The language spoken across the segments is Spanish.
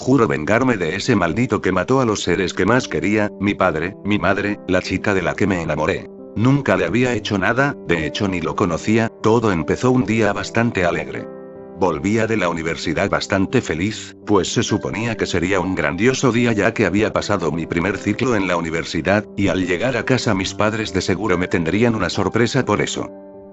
Juro vengarme de ese maldito que mató a los seres que más quería, mi padre, mi madre, la chica de la que me enamoré. Nunca le había hecho nada, de hecho ni lo conocía, todo empezó un día bastante alegre. Volvía de la universidad bastante feliz, pues se suponía que sería un grandioso día ya que había pasado mi primer ciclo en la universidad, y al llegar a casa mis padres de seguro me tendrían una sorpresa por eso.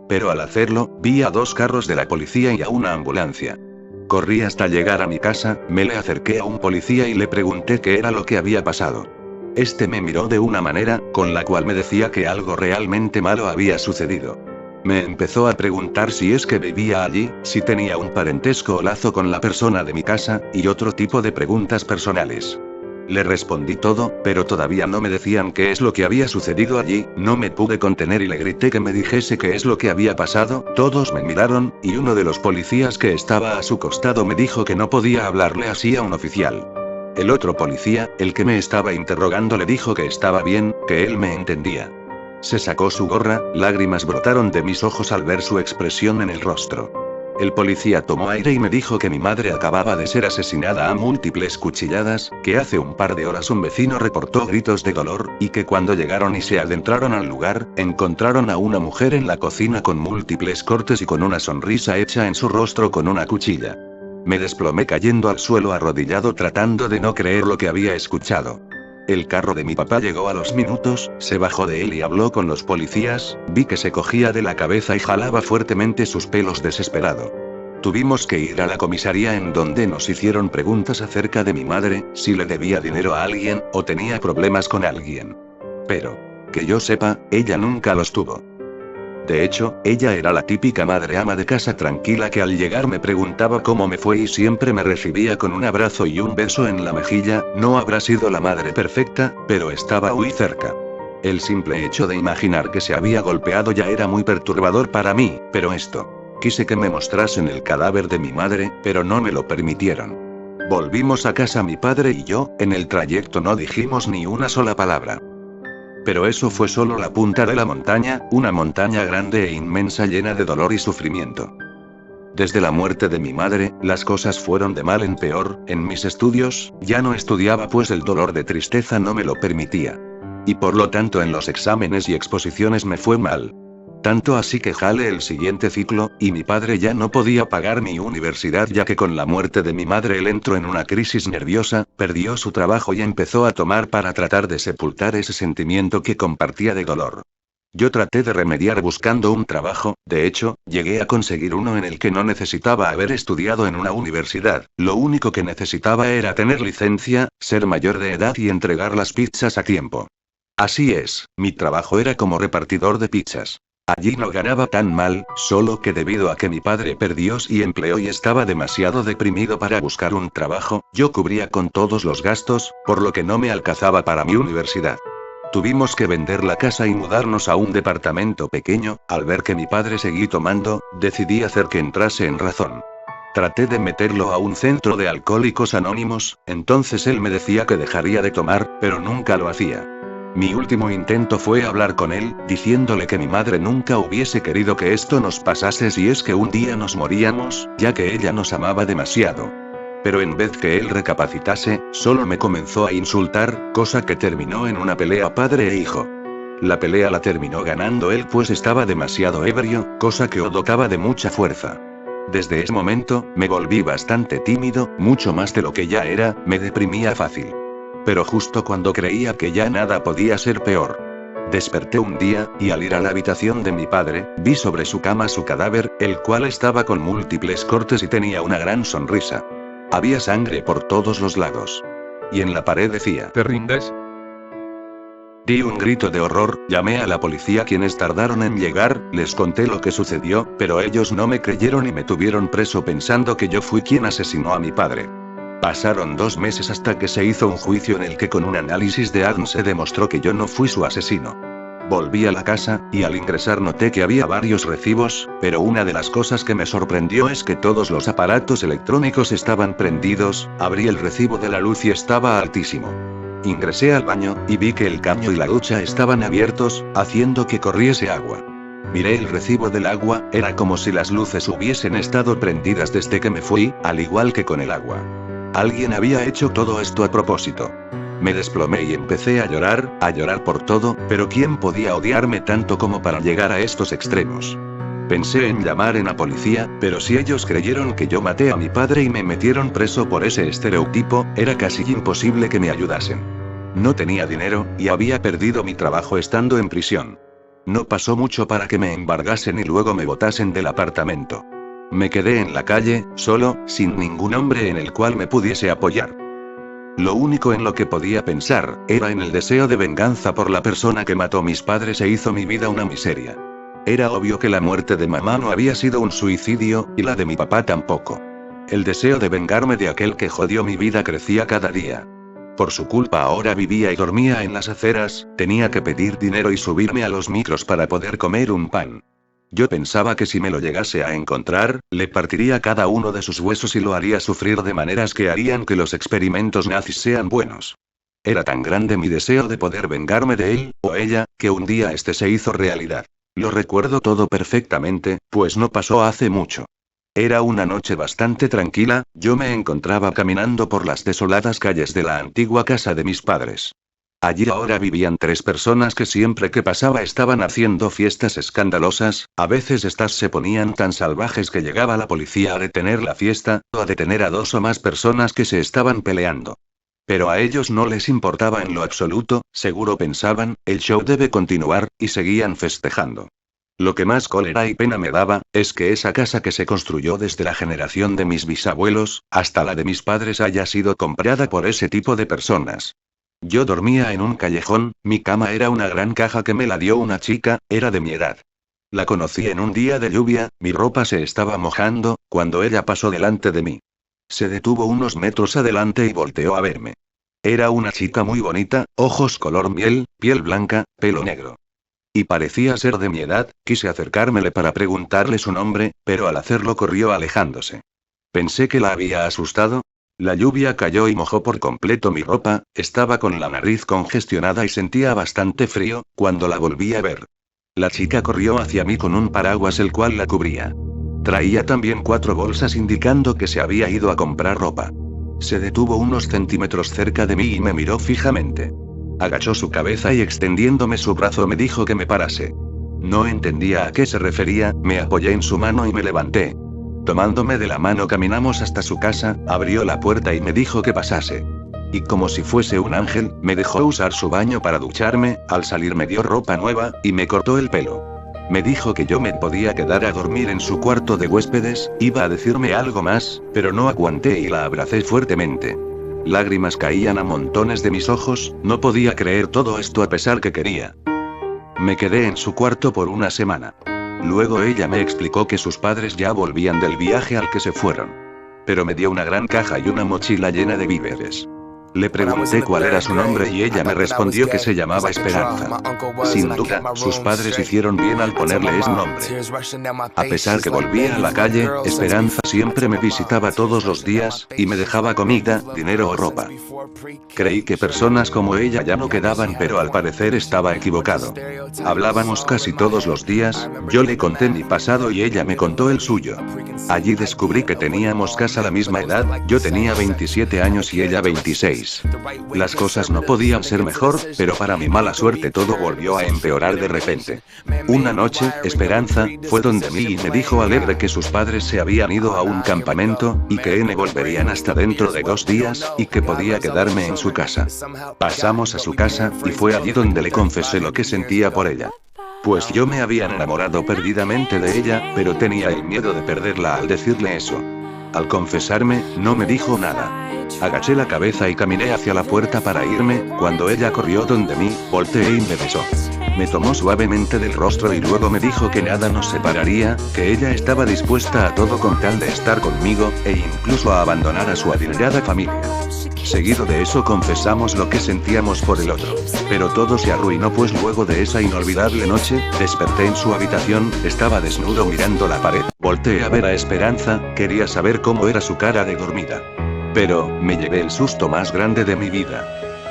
Pero al hacerlo, vi a 2 carros de la policía y a una ambulancia. Corrí hasta llegar a mi casa, me le acerqué a un policía y le pregunté qué era lo que había pasado. Este me miró de una manera, con la cual me decía que algo realmente malo había sucedido. Me empezó a preguntar si es que vivía allí, si tenía un parentesco o lazo con la persona de mi casa, y otro tipo de preguntas personales. Le respondí todo, pero todavía no me decían qué es lo que había sucedido allí, no me pude contener y le grité que me dijese qué es lo que había pasado, todos me miraron, y uno de los policías que estaba a su costado me dijo que no podía hablarle así a un oficial. El otro policía, el que me estaba interrogando, le dijo que estaba bien, que él me entendía. Se sacó su gorra, lágrimas brotaron de mis ojos al ver su expresión en el rostro. El policía tomó aire y me dijo que mi madre acababa de ser asesinada a múltiples cuchilladas, que hace un par de horas un vecino reportó gritos de dolor, y que cuando llegaron y se adentraron al lugar, encontraron a una mujer en la cocina con múltiples cortes y con una sonrisa hecha en su rostro con una cuchilla. Me desplomé cayendo al suelo arrodillado tratando de no creer lo que había escuchado. El carro de mi papá llegó a los minutos, se bajó de él y habló con los policías, vi que se cogía de la cabeza y jalaba fuertemente sus pelos desesperado. Tuvimos que ir a la comisaría en donde nos hicieron preguntas acerca de mi madre, si le debía dinero a alguien, o tenía problemas con alguien. Pero, que yo sepa, ella nunca los tuvo. De hecho, ella era la típica madre ama de casa tranquila que al llegar me preguntaba cómo me fue y siempre me recibía con un abrazo y un beso en la mejilla. No habrá sido la madre perfecta, pero estaba muy cerca. El simple hecho de imaginar que se había golpeado ya era muy perturbador para mí, pero esto. Quise que me mostrasen el cadáver de mi madre, pero no me lo permitieron. Volvimos a casa mi padre y yo, en el trayecto no dijimos ni una sola palabra. Pero eso fue solo la punta de la montaña, una montaña grande e inmensa llena de dolor y sufrimiento. Desde la muerte de mi madre, las cosas fueron de mal en peor. En mis estudios, ya no estudiaba pues el dolor de tristeza no me lo permitía. Y por lo tanto en los exámenes y exposiciones me fue mal. Tanto así que jalé el siguiente ciclo, y mi padre ya no podía pagar mi universidad ya que con la muerte de mi madre él entró en una crisis nerviosa, perdió su trabajo y empezó a tomar para tratar de sepultar ese sentimiento que compartía de dolor. Yo traté de remediar buscando un trabajo, de hecho, llegué a conseguir uno en el que no necesitaba haber estudiado en una universidad, lo único que necesitaba era tener licencia, ser mayor de edad y entregar las pizzas a tiempo. Así es, mi trabajo era como repartidor de pizzas. Allí no ganaba tan mal, solo que debido a que mi padre perdió y empleo y estaba demasiado deprimido para buscar un trabajo, yo cubría con todos los gastos, por lo que no me alcanzaba para mi universidad. Tuvimos que vender la casa y mudarnos a un departamento pequeño. Al ver que mi padre seguía tomando, decidí hacer que entrase en razón. Traté de meterlo a un centro de alcohólicos anónimos, entonces él me decía que dejaría de tomar, pero nunca lo hacía. Mi último intento fue hablar con él, diciéndole que mi madre nunca hubiese querido que esto nos pasase si es que un día nos moríamos, ya que ella nos amaba demasiado. Pero en vez que él recapacitase, solo me comenzó a insultar, cosa que terminó en una pelea padre e hijo. La pelea la terminó ganando él pues estaba demasiado ebrio, cosa que dotaba de mucha fuerza. Desde ese momento, me volví bastante tímido, mucho más de lo que ya era, me deprimía fácil. Pero justo cuando creía que ya nada podía ser peor. Desperté un día, y al ir a la habitación de mi padre, vi sobre su cama su cadáver, el cual estaba con múltiples cortes y tenía una gran sonrisa. Había sangre por todos los lados. Y en la pared decía: ¿Te rindes? Di un grito de horror, llamé a la policía quienes tardaron en llegar, les conté lo que sucedió, pero ellos no me creyeron y me tuvieron preso pensando que yo fui quien asesinó a mi padre. Pasaron 2 meses hasta que se hizo un juicio en el que con un análisis de ADN se demostró que yo no fui su asesino. Volví a la casa, y al ingresar noté que había varios recibos, pero una de las cosas que me sorprendió es que todos los aparatos electrónicos estaban prendidos. Abrí el recibo de la luz y estaba altísimo. Ingresé al baño, y vi que el caño y la ducha estaban abiertos, haciendo que corriese agua. Miré el recibo del agua, era como si las luces hubiesen estado prendidas desde que me fui, al igual que con el agua. Alguien había hecho todo esto a propósito. Me desplomé y empecé a llorar por todo, pero ¿quién podía odiarme tanto como para llegar a estos extremos? Pensé en llamar a la policía, pero si ellos creyeron que yo maté a mi padre y me metieron preso por ese estereotipo, era casi imposible que me ayudasen. No tenía dinero, y había perdido mi trabajo estando en prisión. No pasó mucho para que me embargasen y luego me botasen del apartamento. Me quedé en la calle, solo, sin ningún hombre en el cual me pudiese apoyar. Lo único en lo que podía pensar, era en el deseo de venganza por la persona que mató a mis padres e hizo mi vida una miseria. Era obvio que la muerte de mamá no había sido un suicidio, y la de mi papá tampoco. El deseo de vengarme de aquel que jodió mi vida crecía cada día. Por su culpa ahora vivía y dormía en las aceras, tenía que pedir dinero y subirme a los micros para poder comer un pan. Yo pensaba que si me lo llegase a encontrar, le partiría cada uno de sus huesos y lo haría sufrir de maneras que harían que los experimentos nazis sean buenos. Era tan grande mi deseo de poder vengarme de él, o ella, que un día este se hizo realidad. Lo recuerdo todo perfectamente, pues no pasó hace mucho. Era una noche bastante tranquila, yo me encontraba caminando por las desoladas calles de la antigua casa de mis padres. Allí ahora vivían 3 personas que siempre que pasaba estaban haciendo fiestas escandalosas, a veces estas se ponían tan salvajes que llegaba la policía a detener la fiesta, o a detener a 2 o más personas que se estaban peleando. Pero a ellos no les importaba en lo absoluto, seguro pensaban, el show debe continuar, y seguían festejando. Lo que más cólera y pena me daba, es que esa casa que se construyó desde la generación de mis bisabuelos, hasta la de mis padres haya sido comprada por ese tipo de personas. Yo dormía en un callejón, mi cama era una gran caja que me la dio una chica, era de mi edad. La conocí en un día de lluvia, mi ropa se estaba mojando, cuando ella pasó delante de mí. Se detuvo unos metros adelante y volteó a verme. Era una chica muy bonita, ojos color miel, piel blanca, pelo negro. Y parecía ser de mi edad, quise acercármele para preguntarle su nombre, pero al hacerlo corrió alejándose. Pensé que la había asustado. La lluvia cayó y mojó por completo mi ropa, estaba con la nariz congestionada y sentía bastante frío, cuando la volví a ver. La chica corrió hacia mí con un paraguas el cual la cubría. Traía también 4 bolsas indicando que se había ido a comprar ropa. Se detuvo unos centímetros cerca de mí y me miró fijamente. Agachó su cabeza y extendiéndome su brazo me dijo que me parase. No entendía a qué se refería, me apoyé en su mano y me levanté. Tomándome de la mano caminamos hasta su casa, abrió la puerta y me dijo que pasase. Y como si fuese un ángel, me dejó usar su baño para ducharme, al salir me dio ropa nueva, y me cortó el pelo. Me dijo que yo me podía quedar a dormir en su cuarto de huéspedes, iba a decirme algo más, pero no aguanté y la abracé fuertemente. Lágrimas caían a montones de mis ojos, no podía creer todo esto a pesar que quería. Me quedé en su cuarto por una semana. Luego ella me explicó que sus padres ya volvían del viaje al que se fueron. Pero me dio una gran caja y una mochila llena de víveres. Le pregunté cuál era su nombre y ella me respondió que se llamaba Esperanza. Sin duda, sus padres hicieron bien al ponerle ese nombre. A pesar que volvía a la calle, Esperanza siempre me visitaba todos los días, y me dejaba comida, dinero o ropa. Creí que personas como ella ya no quedaban, pero al parecer estaba equivocado. Hablábamos casi todos los días, yo le conté mi pasado y ella me contó el suyo. Allí descubrí que teníamos casi la misma edad, yo tenía 27 años y ella 26. Las cosas no podían ser mejor, pero para mi mala suerte todo volvió a empeorar de repente. Una noche, Esperanza fue donde mí y me dijo alegre que sus padres se habían ido a un campamento, y que no volverían hasta dentro de 2 días, y que podía quedarme en su casa. Pasamos a su casa, y fue allí donde le confesé lo que sentía por ella. Pues yo me había enamorado perdidamente de ella, pero tenía el miedo de perderla al decirle eso. Al confesarme, no me dijo nada. Agaché la cabeza y caminé hacia la puerta para irme, cuando ella corrió donde mí, volteé y me besó. Me tomó suavemente del rostro y luego me dijo que nada nos separaría, que ella estaba dispuesta a todo con tal de estar conmigo, e incluso a abandonar a su adinerada familia. Seguido de eso confesamos lo que sentíamos por el otro. Pero todo se arruinó pues luego de esa inolvidable noche, desperté en su habitación, estaba desnudo mirando la pared. Volteé a ver a Esperanza, quería saber cómo era su cara de dormida. Pero, me llevé el susto más grande de mi vida.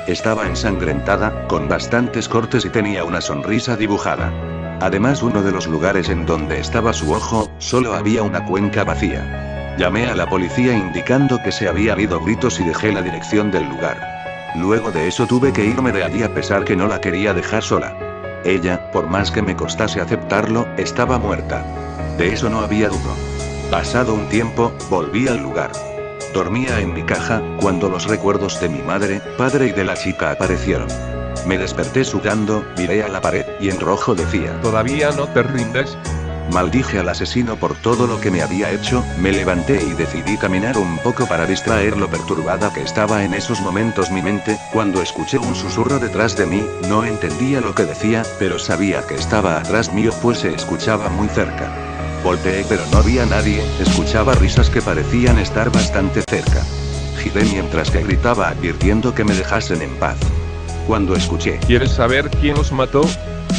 Estaba ensangrentada, con bastantes cortes y tenía una sonrisa dibujada. Además, uno de los lugares en donde estaba su ojo, solo había una cuenca vacía. Llamé a la policía indicando que se habían ido gritos y dejé la dirección del lugar. Luego de eso tuve que irme de allí a pesar que no la quería dejar sola. Ella, por más que me costase aceptarlo, estaba muerta. De eso no había duda. Pasado un tiempo, volví al lugar. Dormía en mi caja, cuando los recuerdos de mi madre, padre y de la chica aparecieron. Me desperté sudando, miré a la pared, y en rojo decía: ¿Todavía no te rindes? Maldije al asesino por todo lo que me había hecho, me levanté y decidí caminar un poco para distraer lo perturbada que estaba en esos momentos mi mente. Cuando escuché un susurro detrás de mí, no entendía lo que decía, pero sabía que estaba atrás mío pues se escuchaba muy cerca. Volteé pero no había nadie, escuchaba risas que parecían estar bastante cerca. Giré mientras que gritaba advirtiendo que me dejasen en paz. Cuando escuché: ¿Quieres saber quién os mató?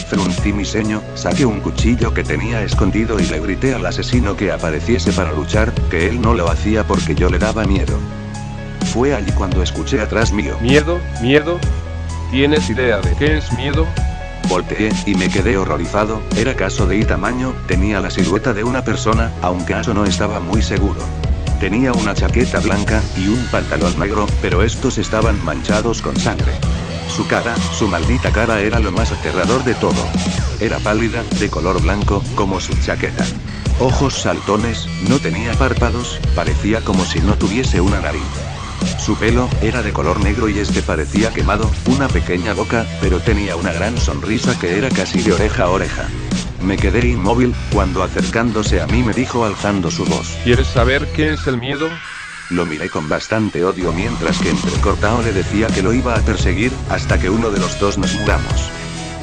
Fruncí mi ceño, saqué un cuchillo que tenía escondido y le grité al asesino que apareciese para luchar, que él no lo hacía porque yo le daba miedo. Fue allí cuando escuché atrás mío: ¿Miedo? ¿Miedo? ¿Tienes idea de qué es miedo? Volteé, y me quedé horrorizado, era caso de tamaño, tenía la silueta de una persona, aunque eso no estaba muy seguro. Tenía una chaqueta blanca, y un pantalón negro, pero estos estaban manchados con sangre. Su cara, su maldita cara era lo más aterrador de todo. Era pálida, de color blanco, como su chaqueta. Ojos saltones, no tenía párpados, parecía como si no tuviese una nariz. Su pelo, era de color negro y parecía quemado, una pequeña boca, pero tenía una gran sonrisa que era casi de oreja a oreja. Me quedé inmóvil, cuando acercándose a mí me dijo alzando su voz: ¿Quieres saber qué es el miedo? Lo miré con bastante odio mientras que entrecortado le decía que lo iba a perseguir, hasta que uno de los dos nos muramos.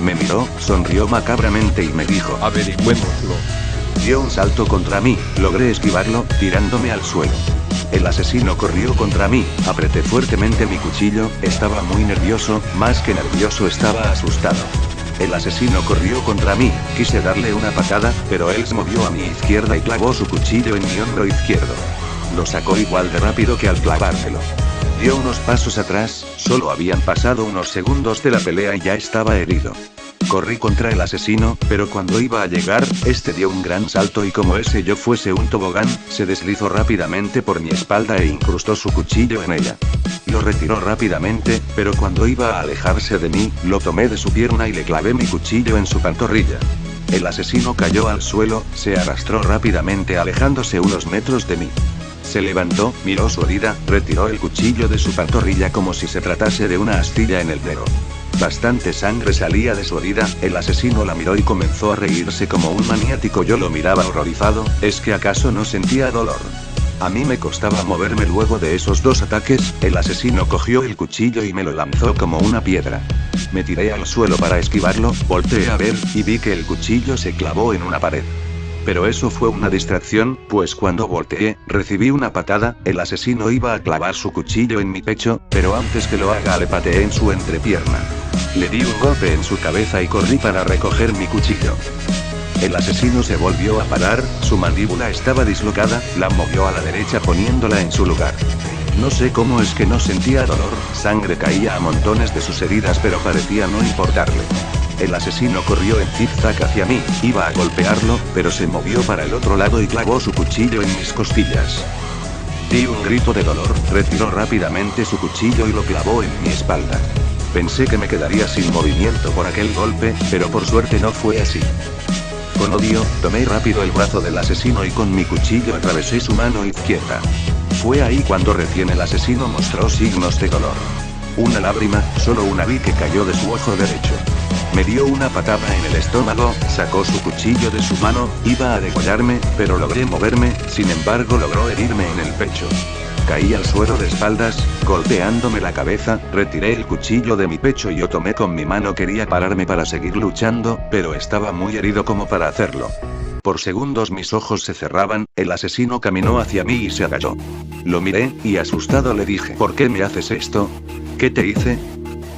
Me miró, sonrió macabramente y me dijo: Averigüémoslo. Dio un salto contra mí, logré esquivarlo, tirándome al suelo. El asesino corrió contra mí, apreté fuertemente mi cuchillo, estaba muy nervioso, más que nervioso estaba asustado. El asesino corrió contra mí, quise darle una patada, pero él se movió a mi izquierda y clavó su cuchillo en mi hombro izquierdo. Lo sacó igual de rápido que al clavárselo. Dio unos pasos atrás, solo habían pasado unos segundos de la pelea y ya estaba herido. Corrí contra el asesino, pero cuando iba a llegar, dio un gran salto y como ese yo fuese un tobogán, se deslizó rápidamente por mi espalda e incrustó su cuchillo en ella. Lo retiró rápidamente, pero cuando iba a alejarse de mí, lo tomé de su pierna y le clavé mi cuchillo en su pantorrilla. El asesino cayó al suelo, se arrastró rápidamente alejándose unos metros de mí. Se levantó, miró su herida, retiró el cuchillo de su pantorrilla como si se tratase de una astilla en el dedo. Bastante sangre salía de su herida, el asesino la miró y comenzó a reírse como un maniático. Yo lo miraba horrorizado, ¿es que acaso no sentía dolor? A mí me costaba moverme luego de esos dos ataques, el asesino cogió el cuchillo y me lo lanzó como una piedra. Me tiré al suelo para esquivarlo, volteé a ver, y vi que el cuchillo se clavó en una pared. Pero eso fue una distracción, pues cuando volteé, recibí una patada, el asesino iba a clavar su cuchillo en mi pecho, pero antes que lo haga le pateé en su entrepierna. Le di un golpe en su cabeza y corrí para recoger mi cuchillo. El asesino se volvió a parar, su mandíbula estaba dislocada, la movió a la derecha poniéndola en su lugar. No sé cómo es que no sentía dolor, sangre caía a montones de sus heridas pero parecía no importarle. El asesino corrió en zigzag hacia mí, iba a golpearlo, pero se movió para el otro lado y clavó su cuchillo en mis costillas. Di un grito de dolor, retiró rápidamente su cuchillo y lo clavó en mi espalda. Pensé que me quedaría sin movimiento por aquel golpe, pero por suerte no fue así. Con odio, tomé rápido el brazo del asesino y con mi cuchillo atravesé su mano izquierda. Fue ahí cuando recién el asesino mostró signos de dolor. Una lágrima, solo una vi que cayó de su ojo derecho. Me dio una patada en el estómago, sacó su cuchillo de su mano, iba a degollarme, pero logré moverme, sin embargo logró herirme en el pecho. Caí al suelo de espaldas, golpeándome la cabeza, retiré el cuchillo de mi pecho y lo tomé con mi mano. Quería pararme para seguir luchando, pero estaba muy herido como para hacerlo. Por segundos mis ojos se cerraban, el asesino caminó hacia mí y se agachó. Lo miré, y asustado le dije: ¿Por qué me haces esto? ¿Qué te hice?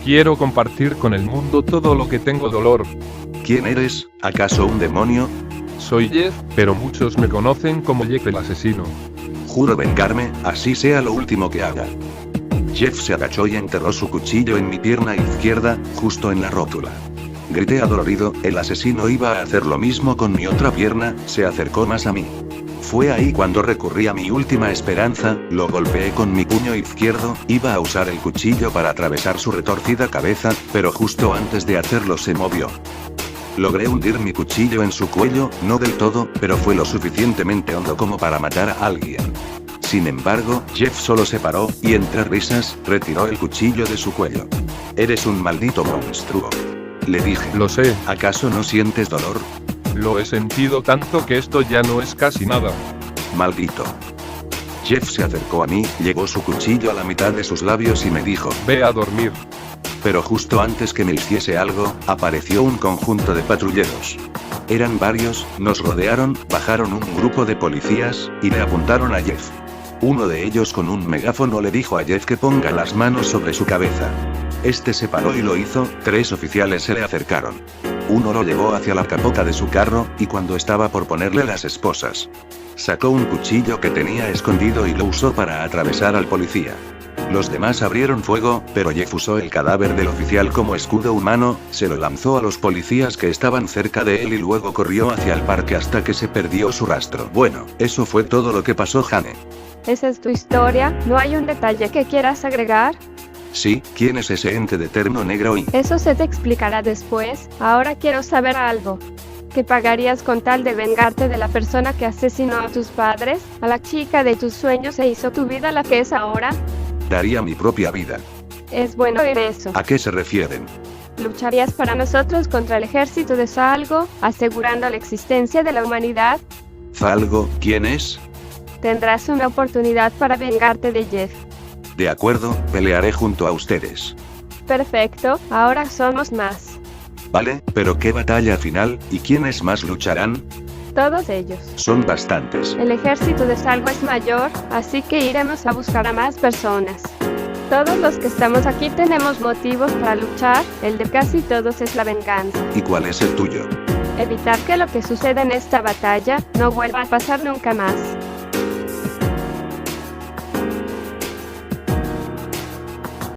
Quiero compartir con el mundo todo lo que tengo dolor. ¿Quién eres? ¿Acaso un demonio? Soy Jeff, pero muchos me conocen como Jeff el asesino. Juro vengarme, así sea lo último que haga. Jeff se agachó y enterró su cuchillo en mi pierna izquierda, justo en la rótula. Grité adolorido, el asesino iba a hacer lo mismo con mi otra pierna, se acercó más a mí. Fue ahí cuando recurrí a mi última esperanza, lo golpeé con mi puño izquierdo, iba a usar el cuchillo para atravesar su retorcida cabeza, pero justo antes de hacerlo se movió. Logré hundir mi cuchillo en su cuello, no del todo, pero fue lo suficientemente hondo como para matar a alguien. Sin embargo, Jeff solo se paró, y entre risas, retiró el cuchillo de su cuello. Eres un maldito monstruo. Le dije. Lo sé. ¿Acaso no sientes dolor? Lo he sentido tanto que esto ya no es casi nada. Maldito. Jeff se acercó a mí, llevó su cuchillo a la mitad de sus labios y me dijo. Ve a dormir. Pero justo antes que me hiciese algo, apareció un conjunto de patrulleros. Eran varios, nos rodearon, bajaron un grupo de policías, y le apuntaron a Jeff. Uno de ellos con un megáfono le dijo a Jeff que ponga las manos sobre su cabeza. Este se paró y lo hizo, 3 oficiales se le acercaron. Uno lo llevó hacia la capota de su carro, y cuando estaba por ponerle las esposas, sacó un cuchillo que tenía escondido y lo usó para atravesar al policía. Los demás abrieron fuego, pero Jeff usó el cadáver del oficial como escudo humano, se lo lanzó a los policías que estaban cerca de él y luego corrió hacia el parque hasta que se perdió su rastro. Bueno, eso fue todo lo que pasó, Jane. ¿Esa es tu historia? ¿No hay un detalle que quieras agregar? Sí, ¿quién es ese ente de terno negro y...? Eso se te explicará después, ahora quiero saber algo. ¿Qué pagarías con tal de vengarte de la persona que asesinó a tus padres, a la chica de tus sueños e hizo tu vida la que es ahora? Daría mi propia vida. Es bueno oír eso. ¿A qué se refieren? ¿Lucharías para nosotros contra el ejército de Zalgo, asegurando la existencia de la humanidad? ¿Zalgo, quién es? Tendrás una oportunidad para vengarte de Jeff. De acuerdo, pelearé junto a ustedes. Perfecto, ahora somos más. Vale, pero ¿qué batalla final, y quiénes más lucharán? Todos ellos. Son bastantes. El ejército de Zalgo es mayor, así que iremos a buscar a más personas. Todos los que estamos aquí tenemos motivos para luchar, el de casi todos es la venganza. ¿Y cuál es el tuyo? Evitar que lo que sucede en esta batalla no vuelva a pasar nunca más.